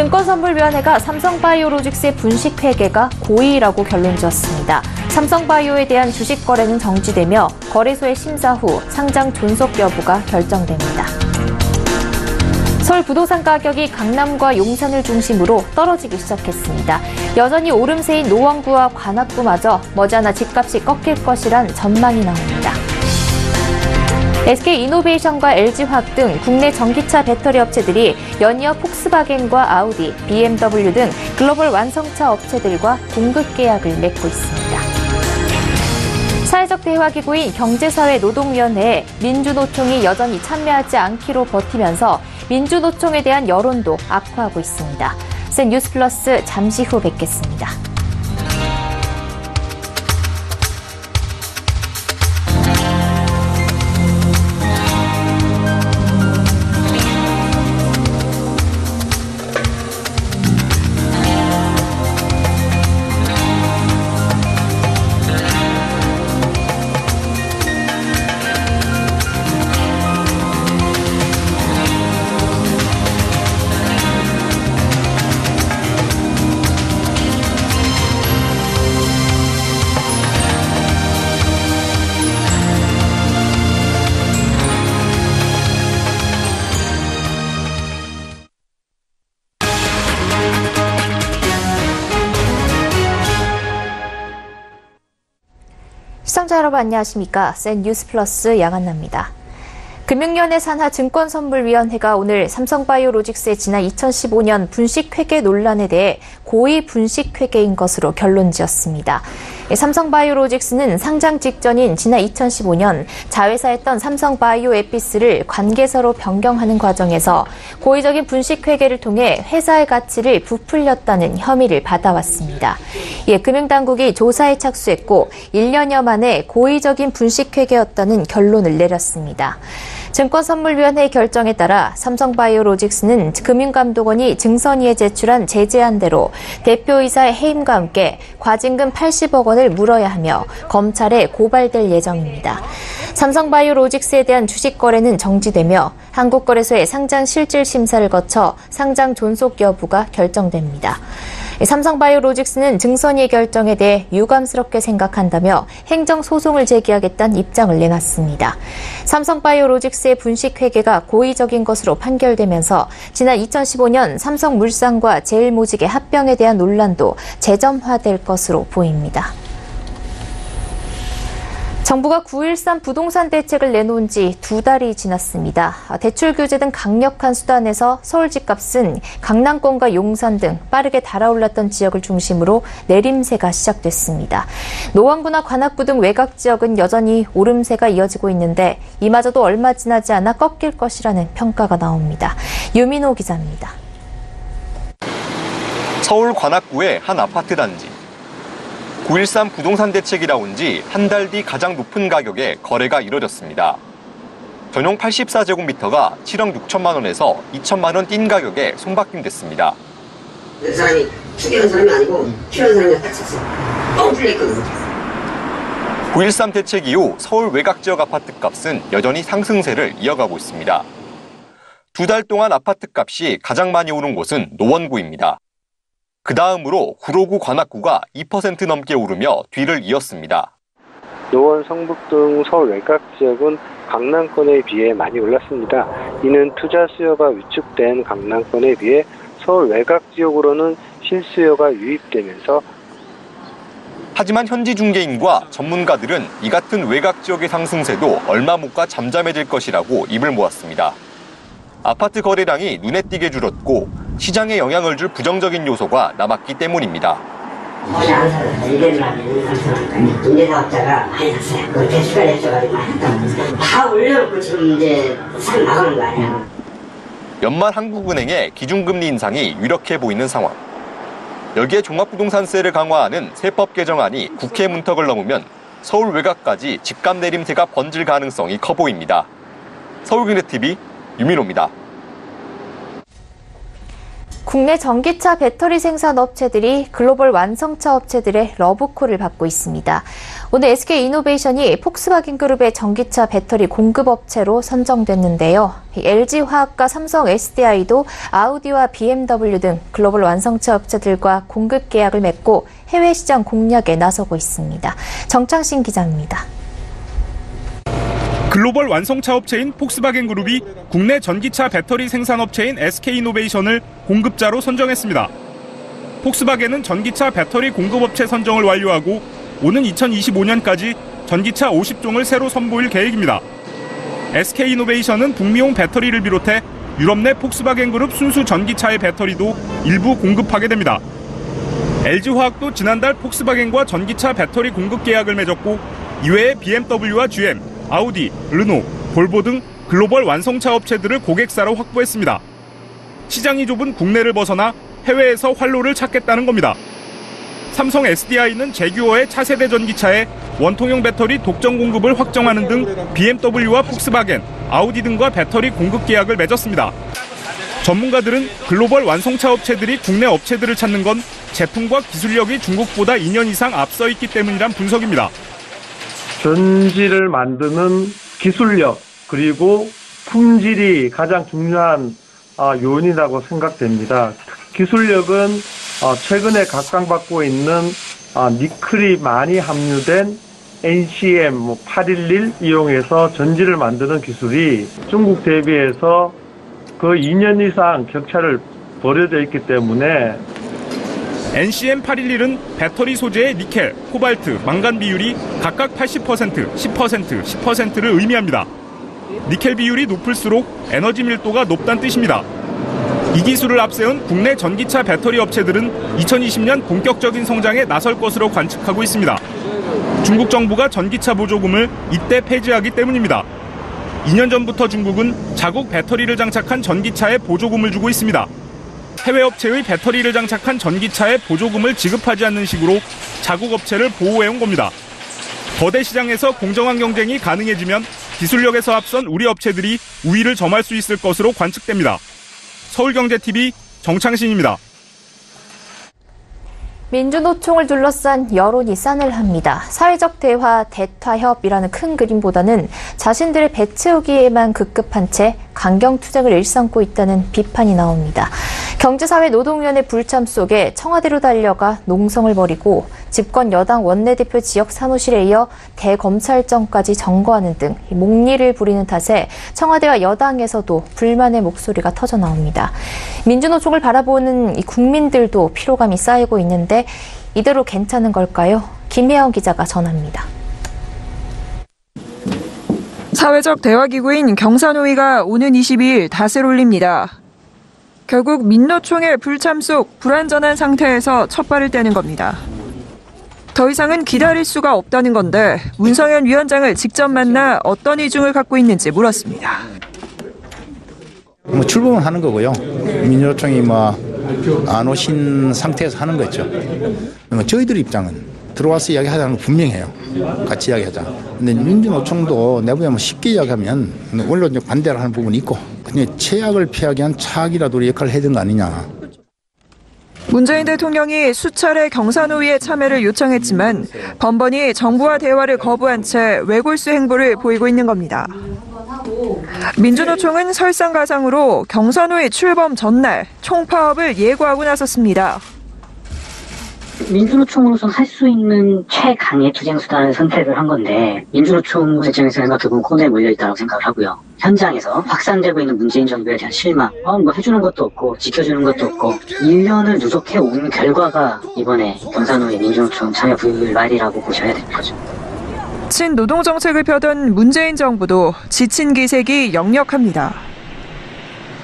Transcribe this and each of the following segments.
증권선물위원회가 삼성바이오로직스의 분식 회계가 고의라고 결론지었습니다. 삼성바이오에 대한 주식 거래는 정지되며 거래소의 심사 후 상장 존속 여부가 결정됩니다. 서울 부동산 가격이 강남과 용산을 중심으로 떨어지기 시작했습니다. 여전히 오름세인 노원구와 관악구마저 머지않아 집값이 꺾일 것이란 전망이 나옵니다. SK이노베이션과 LG화학 등 국내 전기차 배터리 업체들이 연이어 폭스바겐과 아우디, BMW 등 글로벌 완성차 업체들과 공급 계약을 맺고 있습니다. 사회적 대화기구인 경제사회노동위원회에 민주노총이 여전히 참여하지 않기로 버티면서 민주노총에 대한 여론도 악화하고 있습니다. 센 뉴스플러스 잠시 후 뵙겠습니다. 시청자 여러분 안녕하십니까? 센 뉴스플러스 양한나입니다. 금융위원회 산하 증권선물위원회가 오늘 삼성바이오로직스의 지난 2015년 분식회계 논란에 대해 고의 분식회계인 것으로 결론지었습니다. 삼성바이오로직스는 상장 직전인 지난 2015년 자회사였던 삼성바이오에피스를 관계사로 변경하는 과정에서 고의적인 분식회계를 통해 회사의 가치를 부풀렸다는 혐의를 받아왔습니다. 이에 금융당국이 조사에 착수했고 1년여 만에 고의적인 분식회계였다는 결론을 내렸습니다. 증권선물위원회의 결정에 따라 삼성바이오로직스는 금융감독원이 증선위에 제출한 제재안대로 대표이사의 해임과 함께 과징금 80억 원을 물어야 하며 검찰에 고발될 예정입니다. 삼성바이오로직스에 대한 주식 거래는 정지되며 한국거래소의 상장 실질 심사를 거쳐 상장 존속 여부가 결정됩니다. 삼성바이오로직스는 증선위의 결정에 대해 유감스럽게 생각한다며 행정소송을 제기하겠다는 입장을 내놨습니다. 삼성바이오로직스의 분식회계가 고의적인 것으로 판결되면서 지난 2015년 삼성물산과 제일모직의 합병에 대한 논란도 재점화될 것으로 보입니다. 정부가 9.13 부동산 대책을 내놓은 지 2달이 지났습니다. 대출 규제 등 강력한 수단에서 서울 집값은 강남권과 용산 등 빠르게 달아올랐던 지역을 중심으로 내림세가 시작됐습니다. 노원구나 관악구 등 외곽 지역은 여전히 오름세가 이어지고 있는데 이마저도 얼마 지나지 않아 꺾일 것이라는 평가가 나옵니다. 유민호 기자입니다. 서울 관악구의 한 아파트 단지. 9.13 부동산 대책이 나온 지 한 달 뒤 가장 높은 가격에 거래가 이뤄졌습니다. 전용 84제곱미터가 7억 6천만 원에서 2천만 원 뛴 가격에 손바뀜됐습니다. 그 사람이 투기한 사람이 아니고 필요한 사람이 딱 샀어요. 뻥 뚫렸거든요. 9.13 대책 이후 서울 외곽 지역 아파트 값은 여전히 상승세를 이어가고 있습니다. 2달 동안 아파트 값이 가장 많이 오른 곳은 노원구입니다. 그 다음으로 구로구, 관악구가 2% 넘게 오르며 뒤를 이었습니다. 노원, 성북 등 서울 외곽 지역은 강남권에 비해 많이 올랐습니다. 이는 투자 수요가 위축된 강남권에 비해 서울 외곽 지역으로는 실수요가 유입되면서 하지만 현지 중개인과 전문가들은 이 같은 외곽 지역의 상승세도 얼마 못 가 잠잠해질 것이라고 입을 모았습니다. 아파트 거래량이 눈에 띄게 줄었고 시장에 영향을 줄 부정적인 요소가 남았기 때문입니다. 많이 안 사요. 임대사업자가 많이 샀어요. 그 대출을 해줘가지고 많이 샀다고. 다 올려놓고 지금 이제 싹 나가는 거 아니에요. 연말 한국은행의 기준금리 인상이 유력해 보이는 상황. 여기에 종합부동산세를 강화하는 세법 개정안이 국회 문턱을 넘으면 서울 외곽까지 집값 내림세가 번질 가능성이 커 보입니다. 서울경제TV 유민호입니다. 국내 전기차 배터리 생산 업체들이 글로벌 완성차 업체들의 러브콜을 받고 있습니다. 오늘 SK이노베이션이 폭스바겐 그룹의 전기차 배터리 공급 업체로 선정됐는데요. LG화학과 삼성 SDI도 아우디와 BMW 등 글로벌 완성차 업체들과 공급 계약을 맺고 해외 시장 공략에 나서고 있습니다. 정창신 기자입니다. 글로벌 완성차 업체인 폭스바겐 그룹이 국내 전기차 배터리 생산 업체인 SK이노베이션을 공급자로 선정했습니다. 폭스바겐은 전기차 배터리 공급업체 선정을 완료하고 오는 2025년까지 전기차 50종을 새로 선보일 계획입니다. SK이노베이션은 북미용 배터리를 비롯해 유럽 내 폭스바겐 그룹 순수 전기차의 배터리도 일부 공급하게 됩니다. LG화학도 지난달 폭스바겐과 전기차 배터리 공급 계약을 맺었고 이외에 BMW와 GM, 아우디, 르노, 볼보 등 글로벌 완성차 업체들을 고객사로 확보했습니다. 시장이 좁은 국내를 벗어나 해외에서 활로를 찾겠다는 겁니다. 삼성 SDI는 제규어의 차세대 전기차에 원통형 배터리 독점 공급을 확정하는 등 BMW와 폭스바겐, 아우디 등과 배터리 공급 계약을 맺었습니다. 전문가들은 글로벌 완성차 업체들이 국내 업체들을 찾는 건 제품과 기술력이 중국보다 2년 이상 앞서 있기 때문이란 분석입니다. 전지를 만드는 기술력 그리고 품질이 가장 중요한 요인이라고 생각됩니다. 기술력은 최근에 각광받고 있는 니켈이 많이 함유된 NCM 811 이용해서 전지를 만드는 기술이 중국 대비해서 거의 2년 이상 격차를 벌여져 있기 때문에 NCM 811은 배터리 소재의 니켈, 코발트, 망간 비율이 각각 80%, 10%, 10%를 의미합니다. 니켈 비율이 높을수록 에너지 밀도가 높다는 뜻입니다. 이 기술을 앞세운 국내 전기차 배터리 업체들은 2020년 본격적인 성장에 나설 것으로 관측하고 있습니다. 중국 정부가 전기차 보조금을 이때 폐지하기 때문입니다. 2년 전부터 중국은 자국 배터리를 장착한 전기차에 보조금을 주고 있습니다. 해외 업체의 배터리를 장착한 전기차에 보조금을 지급하지 않는 식으로 자국 업체를 보호해온 겁니다. 거대 시장에서 공정한 경쟁이 가능해지면 기술력에서 앞선 우리 업체들이 우위를 점할 수 있을 것으로 관측됩니다. 서울경제TV 정창신입니다. 민주노총을 둘러싼 여론이 싸늘합니다. 사회적 대화, 대타협이라는 큰 그림보다는 자신들의 배 채우기에만 급급한 채 강경투쟁을 일삼고 있다는 비판이 나옵니다. 경제사회노동위원회 불참 속에 청와대로 달려가 농성을 벌이고 집권 여당 원내대표 지역 사무실에 이어 대검찰청까지 점거하는 등 목리를 부리는 탓에 청와대와 여당에서도 불만의 목소리가 터져나옵니다. 민주노총을 바라보는 이 국민들도 피로감이 쌓이고 있는데 이대로 괜찮은 걸까요? 김혜영 기자가 전합니다. 사회적 대화기구인 경사노위가 오는 22일 닷을 올립니다. 결국 민노총의 불참 속 불안전한 상태에서 첫 발을 떼는 겁니다. 더 이상은 기다릴 수가 없다는 건데 문성현 위원장을 직접 만나 어떤 이중을 갖고 있는지 물었습니다. 출범을 하는 거고요. 민주노총이 안 오신 상태에서 하는 거죠. 저희들 입장은 들어와서 이야기하자는 건 분명해요. 같이 이야기하자. 근데 민주노총도 내부에 쉽게 이야기하면 원론적 반대를 하는 부분이 있고 근데 최악을 피하기 위한 차악이라도 역할을 해야 되는 거 아니냐. 문재인 대통령이 수차례 경사노위에 참여를 요청했지만 번번이 정부와 대화를 거부한 채 외골수 행보를 보이고 있는 겁니다. 민주노총은 설상가상으로 경사노위 출범 전날 총파업을 예고하고 나섰습니다. 민주노총으로서는 할 수 있는 최강의 투쟁 수단을 선택을 한 건데 민주노총 입장에서는 대부분 코너에 몰려있다고 생각을 하고요. 현장에서 확산되고 있는 문재인 정부에 대한 실망, 해주는 것도 없고 지켜주는 것도 없고 1년을 누적해 온 결과가 이번에 경사노위 민주노총 참여 불발이라고 보셔야 되는 거죠. 친노동 정책을 펴던 문재인 정부도 지친 기색이 역력합니다.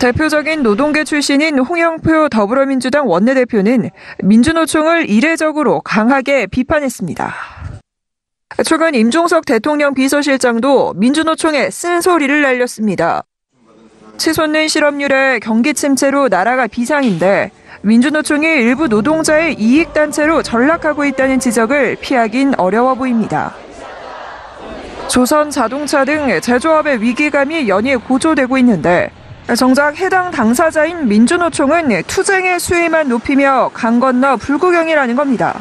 대표적인 노동계 출신인 홍영표 더불어민주당 원내대표는 민주노총을 이례적으로 강하게 비판했습니다. 최근 임종석 대통령 비서실장도 민주노총에 쓴소리를 날렸습니다. 치솟는 실업률에 경기 침체로 나라가 비상인데 민주노총이 일부 노동자의 이익단체로 전락하고 있다는 지적을 피하긴 어려워 보입니다. 조선 자동차 등 제조업의 위기감이 연이어 고조되고 있는데 정작 해당 당사자인 민주노총은 투쟁의 수위만 높이며 강 건너 불구경이라는 겁니다.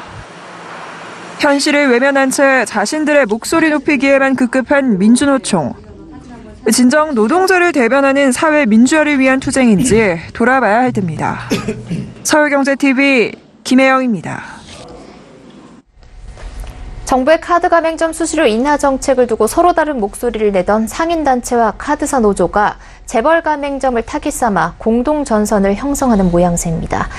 현실을 외면한 채 자신들의 목소리 높이기에만 급급한 민주노총. 진정 노동자를 대변하는 사회 민주화를 위한 투쟁인지 돌아봐야 할 듯입니다. 서울경제TV 김혜영입니다. 정부의 카드 가맹점 수수료 인하 정책을 두고 서로 다른 목소리를 내던 상인단체와 카드사 노조가 재벌 가맹점을 타깃 삼아 공동 전선을 형성하는 모양새입니다.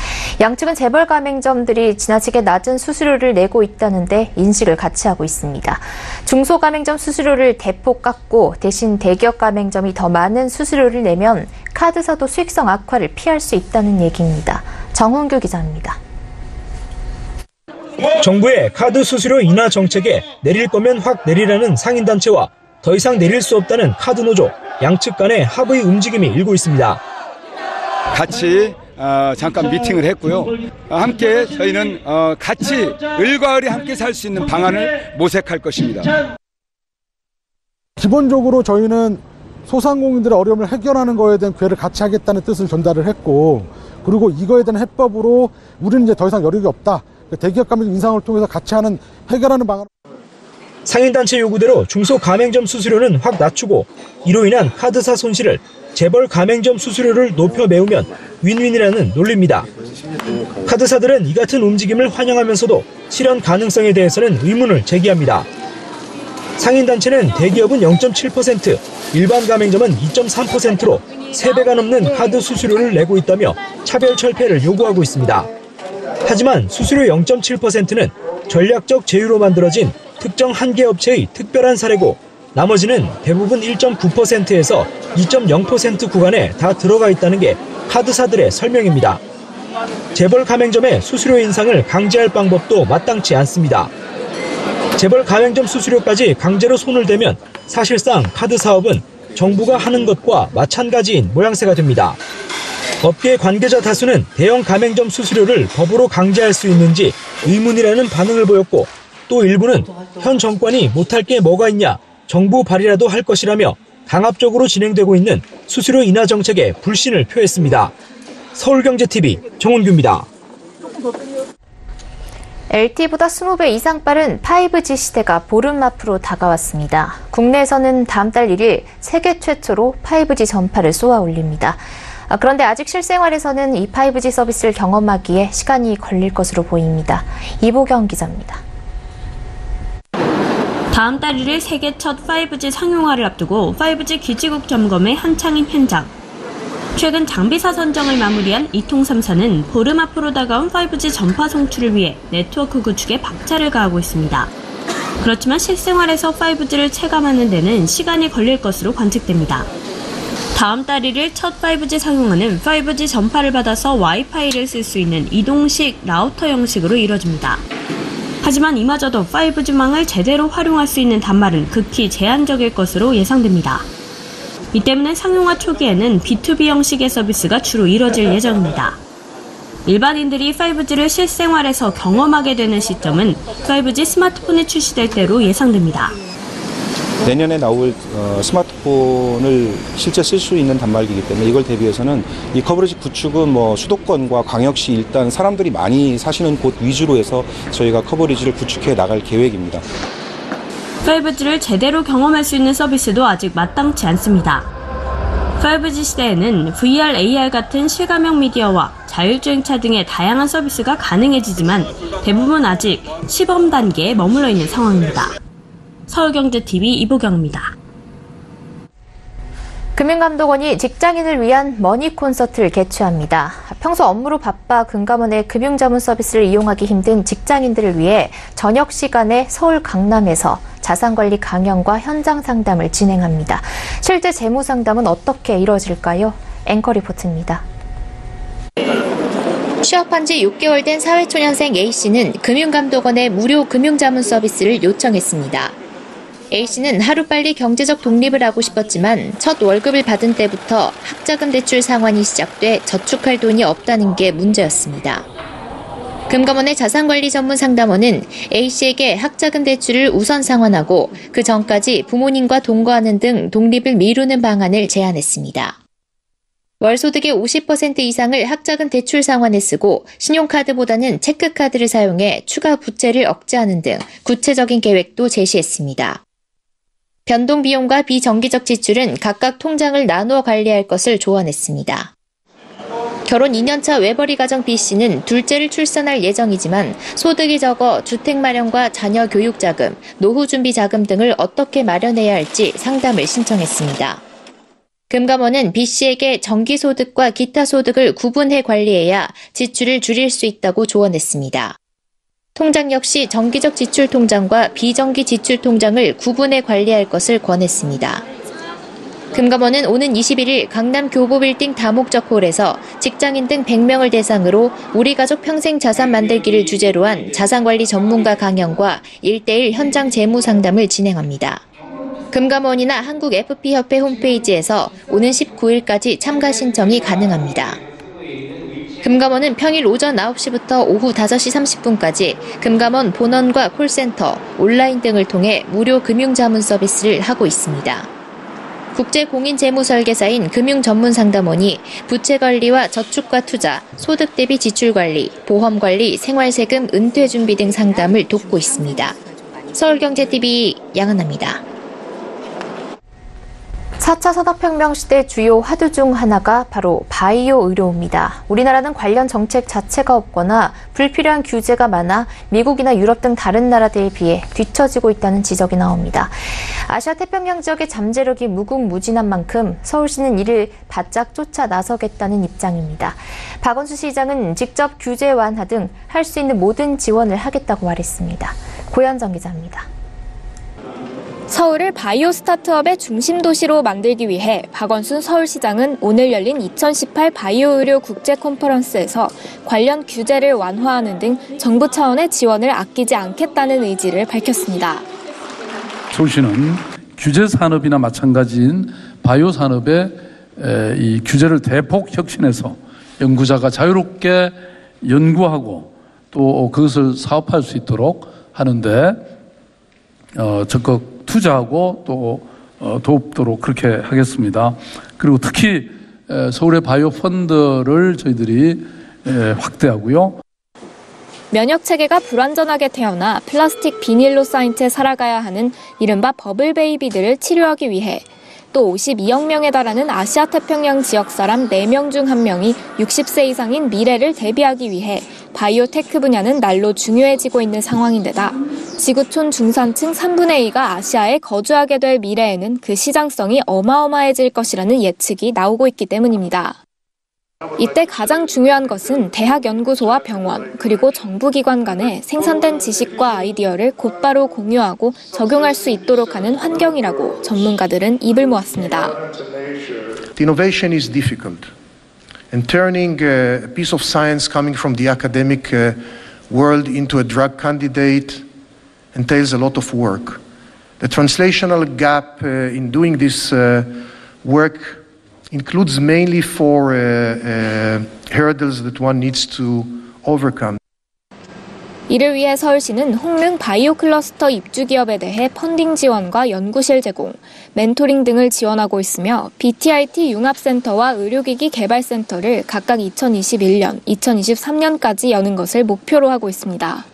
양측은 재벌 가맹점들이 지나치게 낮은 수수료를 내고 있다는데 인식을 같이 하고 있습니다. 중소 가맹점 수수료를 대폭 깎고 대신 대기업 가맹점이 더 많은 수수료를 내면 카드사도 수익성 악화를 피할 수 있다는 얘기입니다. 정훈규 기자입니다. 정부의 카드 수수료 인하 정책에 내릴 거면 확 내리라는 상인단체와 더 이상 내릴 수 없다는 카드 노조, 양측 간의 합의 움직임이 일고 있습니다. 같이 잠깐 미팅을 했고요. 함께 저희는 같이 을과 을이 함께 살 수 있는 방안을 모색할 것입니다. 기본적으로 저희는 소상공인들의 어려움을 해결하는 거에 대한 기회를 같이 하겠다는 뜻을 전달을 했고, 그리고 이거에 대한 해법으로 우리는 이제 더 이상 여력이 없다. 대기업 가맹점 인상을 통해서 같이 하는 해결하는 방안. 상인단체 요구대로 중소 가맹점 수수료는 확 낮추고 이로 인한 카드사 손실을 재벌 가맹점 수수료를 높여 메우면 윈윈이라는 논리입니다. 카드사들은 이 같은 움직임을 환영하면서도 실현 가능성에 대해서는 의문을 제기합니다. 상인단체는 대기업은 0.7%, 일반 가맹점은 2.3%로 3배가 넘는 카드 수수료를 내고 있다며 차별 철폐를 요구하고 있습니다. 하지만 수수료 0.7%는 전략적 제휴로 만들어진 특정 한 개 업체의 특별한 사례고 나머지는 대부분 1.9%에서 2.0% 구간에 다 들어가 있다는 게 카드사들의 설명입니다. 재벌 가맹점의 수수료 인상을 강제할 방법도 마땅치 않습니다. 재벌 가맹점 수수료까지 강제로 손을 대면 사실상 카드 사업은 정부가 하는 것과 마찬가지인 모양새가 됩니다. 업계 관계자 다수는 대형 가맹점 수수료를 법으로 강제할 수 있는지 의문이라는 반응을 보였고 또 일부는 현 정권이 못할 게 뭐가 있냐, 정부 발의라도 할 것이라며 강압적으로 진행되고 있는 수수료 인하 정책에 불신을 표했습니다. 서울경제TV 정훈규입니다. LTE보다 20배 이상 빠른 5G 시대가 보름 앞으로 다가왔습니다. 국내에서는 다음 달 1일 세계 최초로 5G 전파를 쏘아 올립니다. 그런데 아직 실생활에서는 이 5G 서비스를 경험하기에 시간이 걸릴 것으로 보입니다. 이보경 기자입니다. 다음 달 1일 세계 첫 5G 상용화를 앞두고 5G 기지국 점검에 한창인 현장. 최근 장비사 선정을 마무리한 이통 3사는 보름 앞으로 다가온 5G 전파 송출을 위해 네트워크 구축에 박차를 가하고 있습니다. 그렇지만 실생활에서 5G를 체감하는 데는 시간이 걸릴 것으로 관측됩니다. 다음 달 1일 첫 5G 상용화는 5G 전파를 받아서 와이파이를 쓸 수 있는 이동식 라우터 형식으로 이뤄집니다. 하지만 이마저도 5G망을 제대로 활용할 수 있는 단말은 극히 제한적일 것으로 예상됩니다. 이 때문에 상용화 초기에는 B2B 형식의 서비스가 주로 이뤄질 예정입니다. 일반인들이 5G를 실생활에서 경험하게 되는 시점은 5G 스마트폰이 출시될 때로 예상됩니다. 내년에 나올 스마트폰을 실제 쓸 수 있는 단말기이기 때문에 이걸 대비해서는 이 커버리지 구축은 수도권과 광역시 일단 사람들이 많이 사시는 곳 위주로 해서 저희가 커버리지를 구축해 나갈 계획입니다. 5G를 제대로 경험할 수 있는 서비스도 아직 마땅치 않습니다. 5G 시대에는 VR, AR 같은 실감형 미디어와 자율주행차 등의 다양한 서비스가 가능해지지만 대부분 아직 시범 단계에 머물러 있는 상황입니다. 서울경제TV 이보경입니다. 금융감독원이 직장인을 위한 머니 콘서트를 개최합니다. 평소 업무로 바빠 금감원의 금융자문 서비스를 이용하기 힘든 직장인들을 위해 저녁 시간에 서울 강남에서 자산관리 강연과 현장 상담을 진행합니다. 실제 재무 상담은 어떻게 이루어질까요? 앵커 리포트입니다. 취업한 지 6개월 된 사회초년생 A씨는 금융감독원의 무료 금융자문 서비스를 요청했습니다. A씨는 하루빨리 경제적 독립을 하고 싶었지만 첫 월급을 받은 때부터 학자금 대출 상환이 시작돼 저축할 돈이 없다는 게 문제였습니다. 금감원의 자산관리 전문 상담원은 A씨에게 학자금 대출을 우선 상환하고 그 전까지 부모님과 동거하는 등 독립을 미루는 방안을 제안했습니다. 월 소득의 50% 이상을 학자금 대출 상환에 쓰고 신용카드보다는 체크카드를 사용해 추가 부채를 억제하는 등 구체적인 계획도 제시했습니다. 변동 비용과 비정기적 지출은 각각 통장을 나누어 관리할 것을 조언했습니다. 결혼 2년차 외벌이 가정 B씨는 둘째를 출산할 예정이지만 소득이 적어 주택 마련과 자녀 교육 자금, 노후 준비 자금 등을 어떻게 마련해야 할지 상담을 신청했습니다. 금감원은 B씨에게 정기소득과 기타 소득을 구분해 관리해야 지출을 줄일 수 있다고 조언했습니다. 통장 역시 정기적 지출 통장과 비정기 지출 통장을 구분해 관리할 것을 권했습니다. 금감원은 오는 21일 강남 교보빌딩 다목적 홀에서 직장인 등 100명을 대상으로 우리 가족 평생 자산 만들기를 주제로 한 자산관리 전문가 강연과 1:1 현장 재무 상담을 진행합니다. 금감원이나 한국FP협회 홈페이지에서 오는 19일까지 참가 신청이 가능합니다. 금감원은 평일 오전 9시부터 오후 5시 30분까지 금감원 본원과 콜센터, 온라인 등을 통해 무료 금융자문 서비스를 하고 있습니다. 국제공인재무설계사인 금융전문상담원이 부채관리와 저축과 투자, 소득 대비 지출관리, 보험관리, 생활세금, 은퇴준비 등 상담을 돕고 있습니다. 서울경제TV 양은아입니다. 4차 산업혁명 시대 주요 화두 중 하나가 바로 바이오 의료입니다. 우리나라는 관련 정책 자체가 없거나 불필요한 규제가 많아 미국이나 유럽 등 다른 나라들에 비해 뒤처지고 있다는 지적이 나옵니다. 아시아 태평양 지역의 잠재력이 무궁무진한 만큼 서울시는 이를 바짝 쫓아 나서겠다는 입장입니다. 박원순 시장은 직접 규제 완화 등 할 수 있는 모든 지원을 하겠다고 말했습니다. 고현정 기자입니다. 서울을 바이오 스타트업의 중심 도시로 만들기 위해 박원순 서울시장은 오늘 열린 2018 바이오 의료 국제 컨퍼런스에서 관련 규제를 완화하는 등 정부 차원의 지원을 아끼지 않겠다는 의지를 밝혔습니다. 서울시는 규제 산업이나 마찬가지인 바이오 산업의 이 규제를 대폭 혁신해서 연구자가 자유롭게 연구하고 또 그것을 사업할 수 있도록 하는데 적극 투자하고 또 돕도록 그렇게 하겠습니다. 그리고 특히 서울의 바이오 펀드를 저희들이 확대하고요. 면역 체계가 불완전하게 태어나 플라스틱 비닐로 쌓인 채 살아가야 하는 이른바 버블 베이비들을 치료하기 위해 또 52억 명에 달하는 아시아 태평양 지역 사람 4명 중 1명이 60세 이상인 미래를 대비하기 위해 바이오테크 분야는 날로 중요해지고 있는 상황인데다 지구촌 중산층 3분의 2가 아시아에 거주하게 될 미래에는 그 시장성이 어마어마해질 것이라는 예측이 나오고 있기 때문입니다. 이때 가장 중요한 것은 대학 연구소와 병원, 그리고 정부기관 간에 생산된 지식과 아이디어를 곧바로 공유하고 적용할 수 있도록 하는 환경이라고 전문가들은 입을 모았습니다. The innovation is difficult. And turning a piece of science coming from the academic world into a drug candidate entails a lot of work. The translational gap in doing this work includes mainly four hurdles that one needs to overcome. 이를 위해 서울시는 홍릉 바이오 클러스터 입주 기업에 대해 펀딩 지원과 연구실 제공, 멘토링 등을 지원하고 있으며 BTIT 융합센터와 의료기기 개발센터를 각각 2021년, 2023년까지 여는 것을 목표로 하고 있습니다.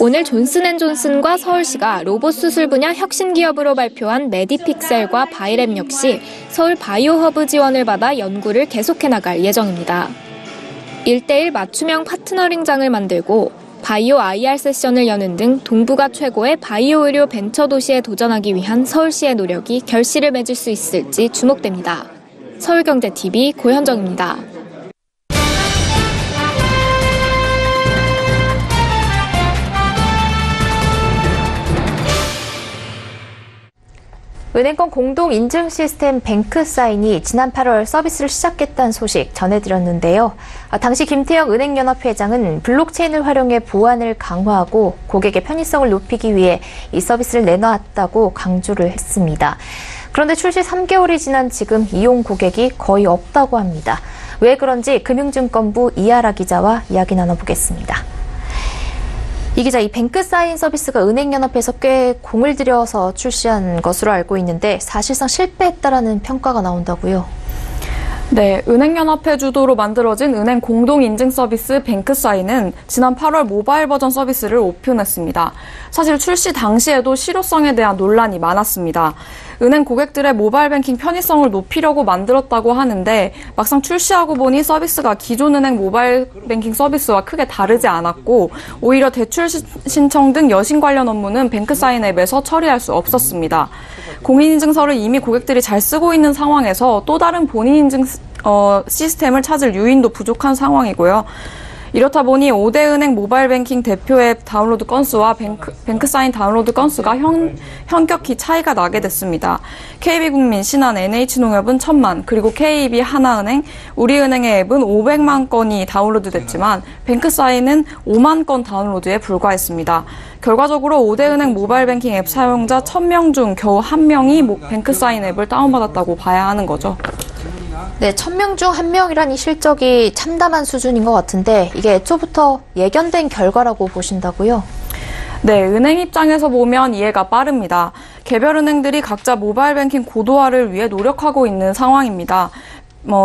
오늘 존슨앤존슨과 서울시가 로봇 수술 분야 혁신 기업으로 발표한 메디픽셀과 바이랩 역시 서울 바이오 허브 지원을 받아 연구를 계속해 나갈 예정입니다. 1:1 맞춤형 파트너링장을 만들고 바이오 IR 세션을 여는 등 동부가 최고의 바이오 의료 벤처 도시에 도전하기 위한 서울시의 노력이 결실을 맺을 수 있을지 주목됩니다. 서울경제TV 고현정입니다. 은행권 공동 인증 시스템 뱅크사인이 지난 8월 서비스를 시작했다는 소식 전해드렸는데요. 당시 김태형 은행연합 회장은 블록체인을 활용해 보안을 강화하고 고객의 편의성을 높이기 위해 이 서비스를 내놓았다고 강조를 했습니다. 그런데 출시 3개월이 지난 지금 이용 고객이 거의 없다고 합니다. 왜 그런지 금융증권부 이하라 기자와 이야기 나눠보겠습니다. 이 기자, 이 뱅크사인 서비스가 은행연합에서 꽤 공을 들여서 출시한 것으로 알고 있는데 사실상 실패했다라는 평가가 나온다고요? 네, 은행연합회 주도로 만들어진 은행 공동인증 서비스 뱅크사인은 지난 8월 모바일 버전 서비스를 오픈했습니다. 사실 출시 당시에도 실효성에 대한 논란이 많았습니다. 은행 고객들의 모바일 뱅킹 편의성을 높이려고 만들었다고 하는데 막상 출시하고 보니 서비스가 기존 은행 모바일 뱅킹 서비스와 크게 다르지 않았고 오히려 대출 신청 등 여신 관련 업무는 뱅크사인 앱에서 처리할 수 없었습니다. 공인인증서를 이미 고객들이 잘 쓰고 있는 상황에서 또 다른 본인인증 시스템을 찾을 유인도 부족한 상황이고요. 이렇다 보니 5대 은행 모바일 뱅킹 대표 앱 다운로드 건수와 뱅크사인 다운로드 건수가 현격히 차이가 나게 됐습니다. KB국민, 신한, NH농협은 1,000만, 그리고 KB, 하나은행, 우리은행의 앱은 500만 건이 다운로드됐지만 뱅크사인은 5만 건 다운로드에 불과했습니다. 결과적으로 5대 은행 모바일 뱅킹 앱 사용자 1,000명 중 겨우 1명이 뱅크사인 앱을 다운받았다고 봐야 하는 거죠. 네, 1,000명 중 1명이란 이 실적이 참담한 수준인 것 같은데 이게 애초부터 예견된 결과라고 보신다고요? 네, 은행 입장에서 보면 이해가 빠릅니다. 개별 은행들이 각자 모바일 뱅킹 고도화를 위해 노력하고 있는 상황입니다.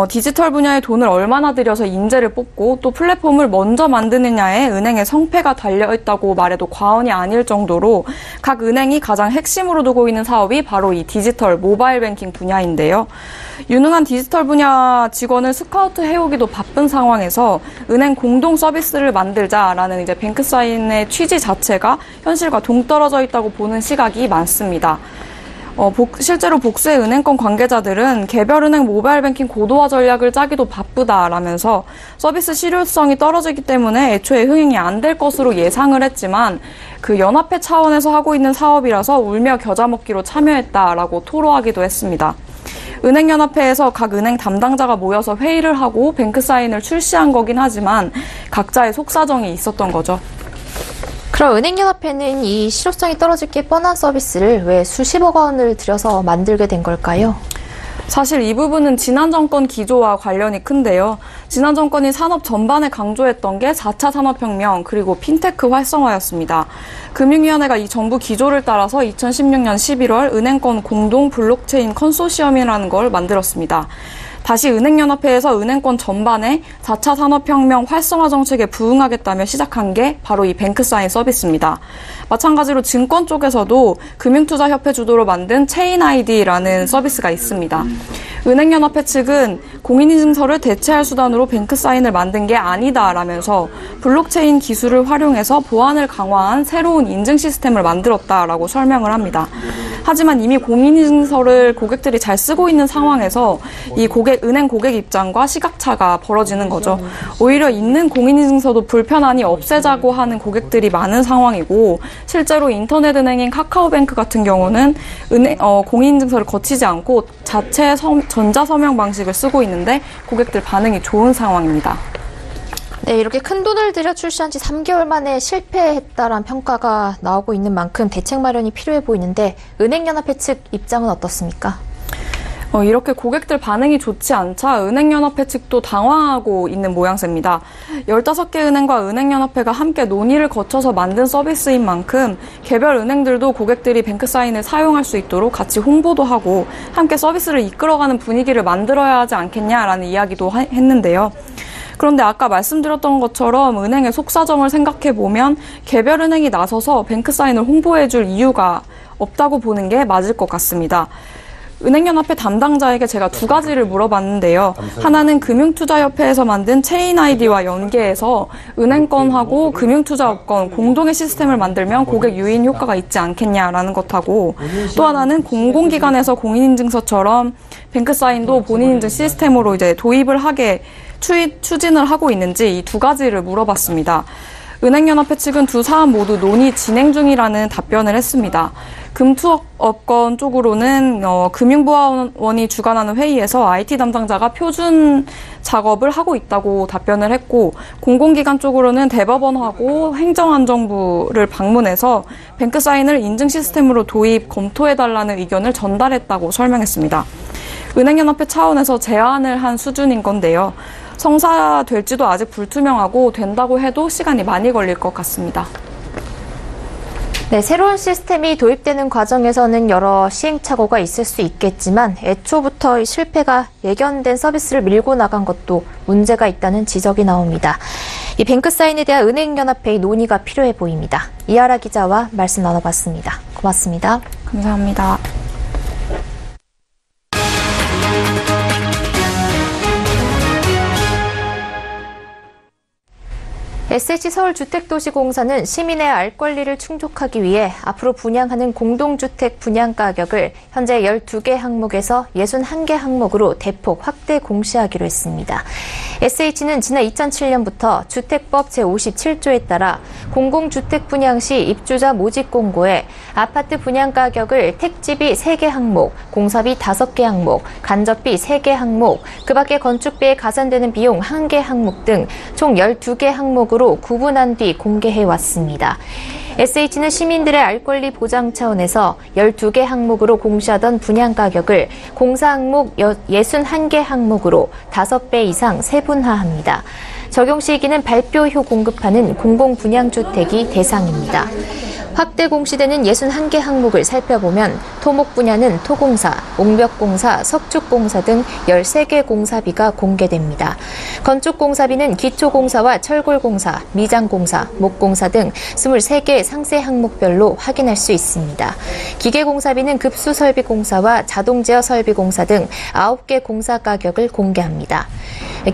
디지털 분야에 돈을 얼마나 들여서 인재를 뽑고 또 플랫폼을 먼저 만드느냐에 은행의 성패가 달려있다고 말해도 과언이 아닐 정도로 각 은행이 가장 핵심으로 두고 있는 사업이 바로 이 디지털 모바일 뱅킹 분야인데요. 유능한 디지털 분야 직원을 스카우트 해오기도 바쁜 상황에서 은행 공동 서비스를 만들자라는 이제 뱅크사인의 취지 자체가 현실과 동떨어져 있다고 보는 시각이 많습니다. 실제로 복수의 은행권 관계자들은 개별 은행 모바일 뱅킹 고도화 전략을 짜기도 바쁘다라면서 서비스 실효성이 떨어지기 때문에 애초에 흥행이 안 될 것으로 예상을 했지만 그 연합회 차원에서 하고 있는 사업이라서 울며 겨자 먹기로 참여했다라고 토로하기도 했습니다. 은행연합회에서 각 은행 담당자가 모여서 회의를 하고 뱅크사인을 출시한 거긴 하지만 각자의 속사정이 있었던 거죠. 그럼 은행연합회는 이 실효성이 떨어질 게 뻔한 서비스를 왜 수십억 원을 들여서 만들게 된 걸까요? 사실 이 부분은 지난 정권 기조와 관련이 큰데요. 지난 정권이 산업 전반에 강조했던 게 4차 산업혁명 그리고 핀테크 활성화였습니다. 금융위원회가 이 정부 기조를 따라서 2016년 11월 은행권 공동 블록체인 컨소시엄이라는 걸 만들었습니다. 다시 은행연합회에서 은행권 전반에 4차 산업혁명 활성화 정책에 부응하겠다며 시작한 게 바로 이 뱅크사인 서비스입니다. 마찬가지로 증권 쪽에서도 금융투자협회 주도로 만든 체인아이디라는 서비스가 있습니다. 은행연합회 측은 공인인증서를 대체할 수단으로 뱅크사인을 만든 게 아니다라면서 블록체인 기술을 활용해서 보안을 강화한 새로운 인증 시스템을 만들었다라고 설명을 합니다. 하지만 이미 공인인증서를 고객들이 잘 쓰고 있는 상황에서 이 은행 고객 입장과 시각차가 벌어지는 거죠. 오히려 있는 공인인증서도 불편하니 없애자고 하는 고객들이 많은 상황이고 실제로 인터넷 은행인 카카오뱅크 같은 경우는 공인인증서를 거치지 않고 자체 전자서명 방식을 쓰고 있는데 고객들 반응이 좋은 상황입니다. 네, 이렇게 큰 돈을 들여 출시한 지 3개월 만에 실패했다라는 평가가 나오고 있는 만큼 대책 마련이 필요해 보이는데 은행연합회 측 입장은 어떻습니까? 이렇게 고객들 반응이 좋지 않자 은행연합회 측도 당황하고 있는 모양새입니다. 15개 은행과 은행연합회가 함께 논의를 거쳐서 만든 서비스인 만큼 개별 은행들도 고객들이 뱅크사인을 사용할 수 있도록 같이 홍보도 하고 함께 서비스를 이끌어가는 분위기를 만들어야 하지 않겠냐라는 이야기도 했는데요. 그런데 아까 말씀드렸던 것처럼 은행의 속사정을 생각해보면 개별 은행이 나서서 뱅크사인을 홍보해줄 이유가 없다고 보는 게 맞을 것 같습니다. 은행연합회 담당자에게 제가 두 가지를 물어봤는데요. 하나는 금융투자협회에서 만든 체인아이디와 연계해서 은행권하고 금융투자업권 공동의 시스템을 만들면 고객 유인 효과가 있지 않겠냐라는 것하고 또 하나는 공공기관에서 공인인증서처럼 뱅크사인도 본인인증 시스템으로 이제 도입을 하게 추진을 하고 있는지 이 두 가지를 물어봤습니다. 은행연합회 측은 두 사안 모두 논의 진행 중이라는 답변을 했습니다. 금투업권 쪽으로는 금융부화원이 주관하는 회의에서 IT 담당자가 표준 작업을 하고 있다고 답변을 했고 공공기관 쪽으로는 대법원하고 행정안전부를 방문해서 뱅크사인을 인증 시스템으로 도입 검토해달라는 의견을 전달했다고 설명했습니다. 은행연합회 차원에서 제안을 한 수준인 건데요. 성사될지도 아직 불투명하고 된다고 해도 시간이 많이 걸릴 것 같습니다. 네, 새로운 시스템이 도입되는 과정에서는 여러 시행착오가 있을 수 있겠지만 애초부터 실패가 예견된 서비스를 밀고 나간 것도 문제가 있다는 지적이 나옵니다. 이 뱅크사인에 대한 은행연합회의 논의가 필요해 보입니다. 이하라 기자와 말씀 나눠봤습니다. 고맙습니다. 감사합니다. SH서울주택도시공사는 시민의 알 권리를 충족하기 위해 앞으로 분양하는 공동주택 분양가격을 현재 12개 항목에서 61개 항목으로 대폭 확대 공시하기로 했습니다. SH는 지난 2007년부터 주택법 제57조에 따라 공공주택 분양 시 입주자 모집 공고에 아파트 분양가격을 택지비 3개 항목, 공사비 5개 항목, 간접비 3개 항목, 그 밖에 건축비에 가산되는 비용 1개 항목 등 총 12개 항목으로 구분한 뒤 공개해 왔습니다. SH는 시민들의 알 권리 보장 차원에서 12개 항목으로 공시하던 분양가격을 공사 항목 61개 항목으로 5배 이상 세분화합니다. 적용 시기는 발표후 공급하는 공공분양주택이 대상입니다. 확대 공시되는 61개 항목을 살펴보면 토목 분야는 토공사, 옥벽공사, 석축공사 등 13개 공사비가 공개됩니다. 건축공사비는 기초공사와 철골공사, 미장공사, 목공사 등 23개 상세 항목별로 확인할 수 있습니다. 기계공사비는 급수설비공사와 자동제어 설비공사 등 9개 공사 가격을 공개합니다.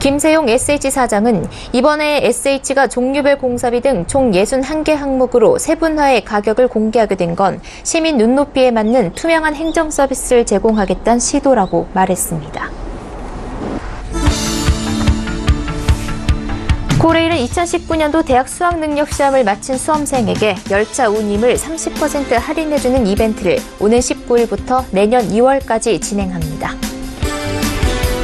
김세용 SH 사장은 이번에 SH가 종류별 공사비 등 총 61개 항목으로 세분화해 가격을 공개하게 된 건 시민 눈높이에 맞는 투명한 행정 서비스를 제공하겠다는 시도라고 말했습니다. 코레일은 2019년도 대학 수학능력시험을 마친 수험생에게 열차 운임을 30% 할인해주는 이벤트를 오는 19일부터 내년 2월까지 진행합니다.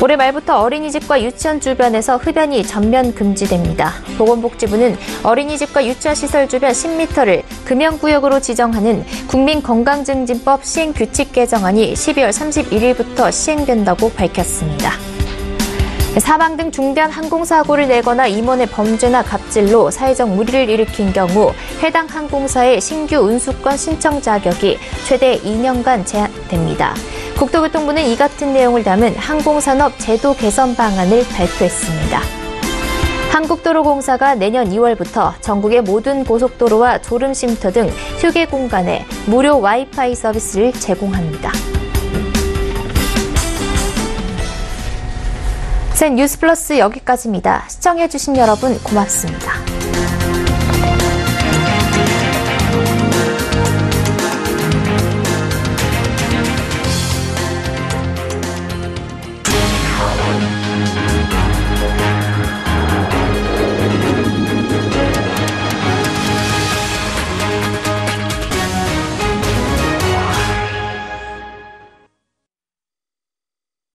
올해 말부터 어린이집과 유치원 주변에서 흡연이 전면 금지됩니다. 보건복지부는 어린이집과 유치원시설 주변 10m를 금연구역으로 지정하는 국민건강증진법 시행규칙 개정안이 12월 31일부터 시행된다고 밝혔습니다. 사망 등 중대한 항공사고를 내거나 임원의 범죄나 갑질로 사회적 물의를 일으킨 경우 해당 항공사의 신규 운수권 신청 자격이 최대 2년간 제한됩니다. 국토교통부는 이 같은 내용을 담은 항공산업 제도 개선 방안을 발표했습니다. 한국도로공사가 내년 2월부터 전국의 모든 고속도로와 졸음쉼터 등 휴게 공간에 무료 와이파이 서비스를 제공합니다. 뉴스플러스 여기까지입니다. 시청해주신 여러분 고맙습니다.